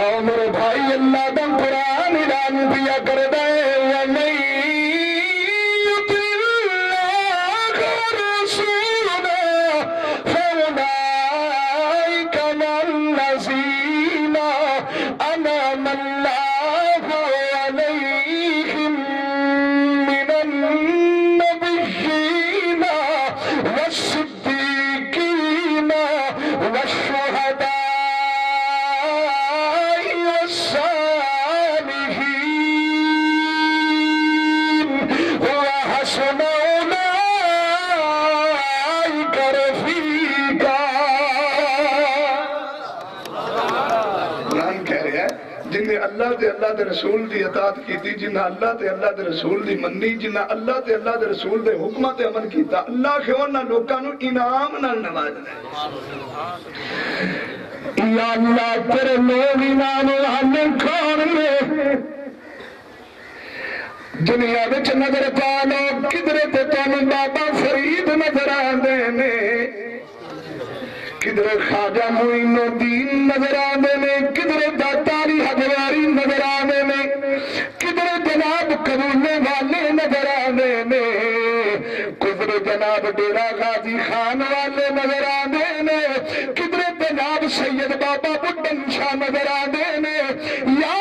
اور میرے بھائی اللہ دا قرآن اعلان کیا کر دے وَمَن يُطِعِ اللَّهَ وَرَسُولَهُ فَأُولَٰئِكَ مَعَ الَّذِينَ أَنْعَمَ اللَّهُ عَلَيْهِم مِّنَ النَّبِيِّينَ وَالصِّدِّيقِينَ وَالشُّهَدَاءِ وَالصَّالِحِينَ وَحَسُنَ أُولَٰئِكَ رَفِيقًا۔ قرآن کہہ رہا ہے جنہیں اللہ تے اللہ دے رسول دی اطاعت کیتی، جنہیں اللہ تے اللہ دے رسول دی منی، جنہیں اللہ تے اللہ دے رسول دے حکمت عمل کیتا، اللہ کے انہاں لوکاں نو انعام نال نوازنا ہے۔ یا اللہ تیرے لوگ انعام والے کون نے؟ دنیا وچ نظر پا لو کدھر تے تانوں بابا فرید نظر آندے نے، کدھر خواجہ معین الدین نظر آندے نے، کدھر داتا علی حجویری نظر آندے نے، کدھر جناب قبولے والے نظر آندے نے، کدھر جناب ڈیرہ غازی خان والے نظر آندے نے، کدھر جناب سید بابا بڈن شاہ نظر آندے نے۔ یا